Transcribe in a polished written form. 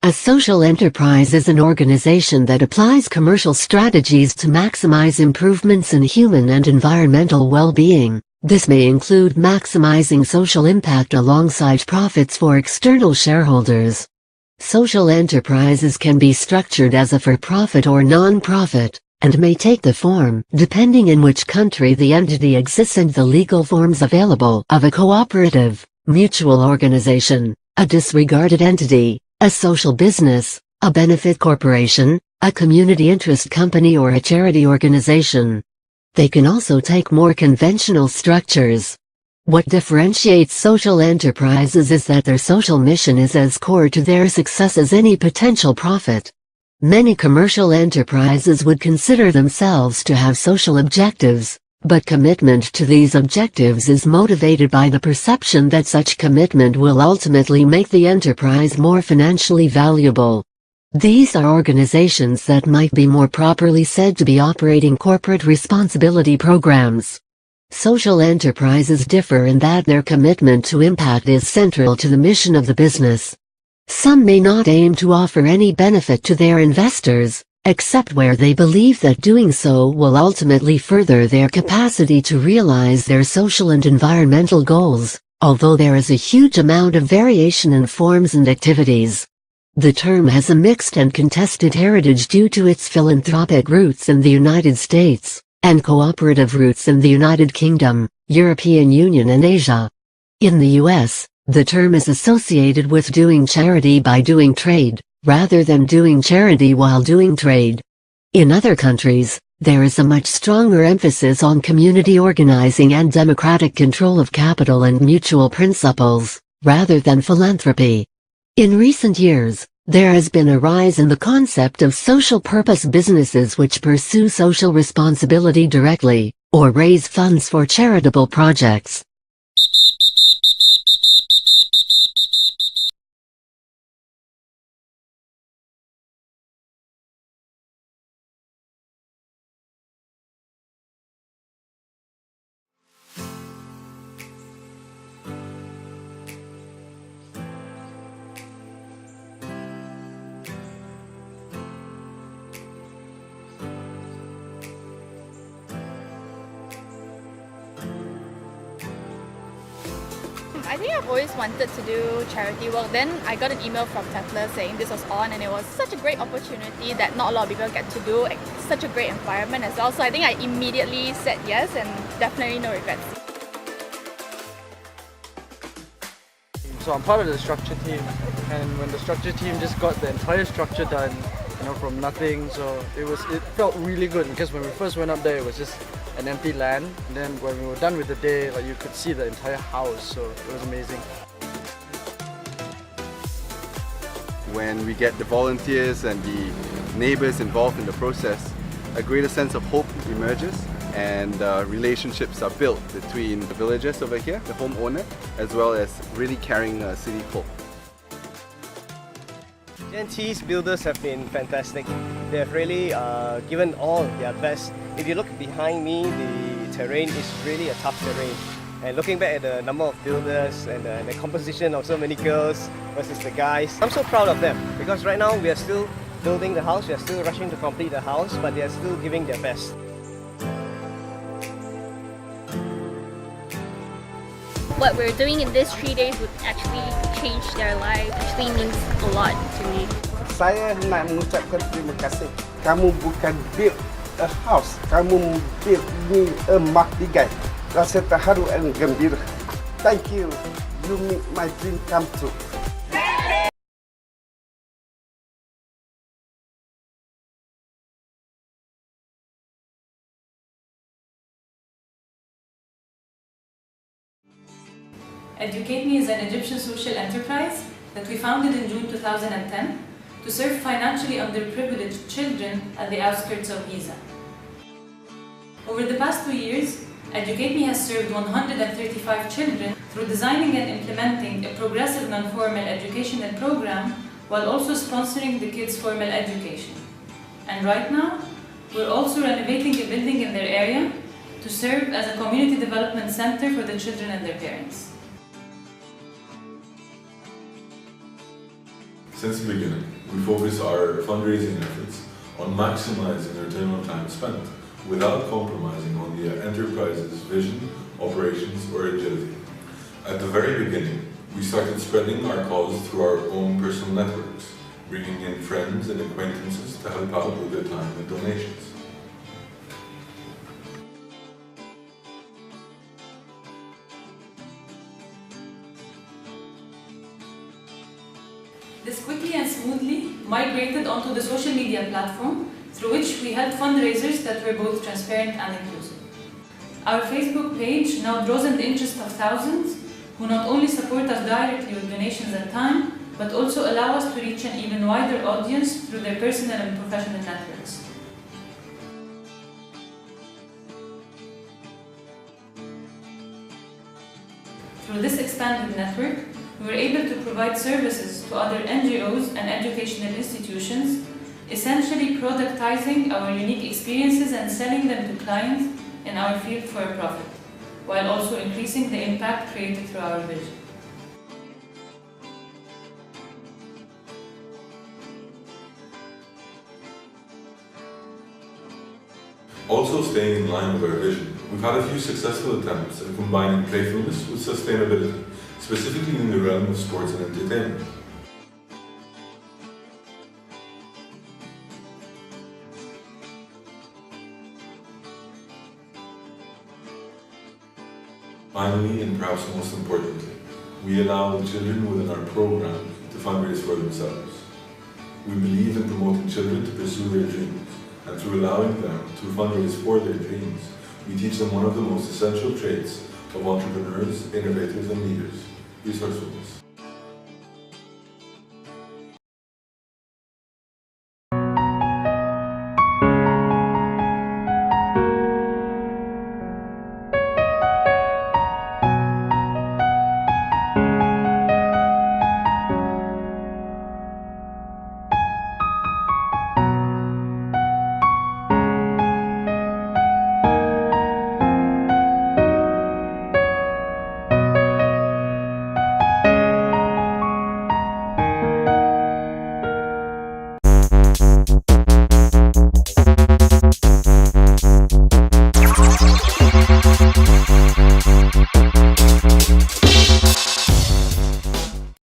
A social enterprise is an organization that applies commercial strategies to maximize improvements in human and environmental well-being. This may include maximizing social impact alongside profits for external shareholders. Social enterprises can be structured as a for-profit or non-profit, and may take the form, depending in which country the entity exists and the legal forms available, of a cooperative, mutual organization, a disregarded entity, a social business, a benefit corporation, a community interest company or a charity organization. They can also take more conventional structures. What differentiates social enterprises is that their social mission is as core to their success as any potential profit. Many commercial enterprises would consider themselves to have social objectives, but commitment to these objectives is motivated by the perception that such commitment will ultimately make the enterprise more financially valuable. These are organizations that might be more properly said to be operating corporate responsibility programs. Social enterprises differ in that their commitment to impact is central to the mission of the business. Some may not aim to offer any benefit to their investors, except where they believe that doing so will ultimately further their capacity to realize their social and environmental goals, although there is a huge amount of variation in forms and activities. The term has a mixed and contested heritage due to its philanthropic roots in the United States, and cooperative roots in the United Kingdom, European Union and Asia. In the US, the term is associated with doing charity by doing trade, rather than doing charity while doing trade. In other countries, there is a much stronger emphasis on community organizing and democratic control of capital and mutual principles, rather than philanthropy. In recent years, there has been a rise in the concept of social purpose businesses which pursue social responsibility directly, or raise funds for charitable projects. I think I've always wanted to do charity work. Then I got an email from Tesla saying this was on, and it was such a great opportunity that not a lot of people get to do. It's such a great environment as well. So I think I immediately said yes, and definitely no regrets. So I'm part of the structure team, and when the structure team just got the entire structure done, from nothing, so it felt really good, because when we first went up there it was just an empty land, and then when we were done with the day, you could see the entire house, so it was amazing. When we get the volunteers and the neighbours involved in the process, a greater sense of hope emerges, and relationships are built between the villagers over here, the homeowner, as well as really carrying a city pulp. G&T's builders have been fantastic. They have really given all their best. If you look behind me, the terrain is really a tough terrain. And looking back at the number of builders and the composition of so many girls versus the guys, I'm so proud of them, because right now we are still building the house, we are still rushing to complete the house, but they are still giving their best. What we're doing in these 3 days would actually change their life. Actually means a lot to me. Saya nak mengucapkan terima kasih. Kamu bukan build a house, kamu build me a mahdigai. Rasa terharu dan gembira. Thank you. You make my dream come true. Igcse is an Egyptian social enterprise that we founded in June 2010 to serve financially underprivileged children at the outskirts of Giza. Over the past 2 years, Igcse has served 135 children through designing and implementing a progressive non-formal educational program while also sponsoring the kids' formal education. And right now, we're also renovating a building in their area to serve as a community development center for the children and their parents. Since the beginning, we focus our fundraising efforts on maximizing return on time spent without compromising on the enterprise's vision, operations, or agility. At the very beginning, we started spreading our cause through our own personal networks, bringing in friends and acquaintances to help out with their time and donations. This quickly and smoothly migrated onto the social media platform, through which we held fundraisers that were both transparent and inclusive. Our Facebook page now draws in the interest of thousands who not only support us directly with donations and time, but also allow us to reach an even wider audience through their personal and professional networks. Through this expanded network, we were able to provide services to other NGOs and educational institutions, essentially productizing our unique experiences and selling them to clients in our field for a profit, while also increasing the impact created through our vision. Also staying in line with our vision, we've had a few successful attempts at combining playfulness with sustainability, specifically in the realm of sports and entertainment. Finally, and perhaps most importantly, we allow the children within our program to fundraise for themselves. We believe in promoting children to pursue their dreams, and through allowing them to fundraise for their dreams, we teach them one of the most essential traits of entrepreneurs, innovators, and leaders: resourcefulness.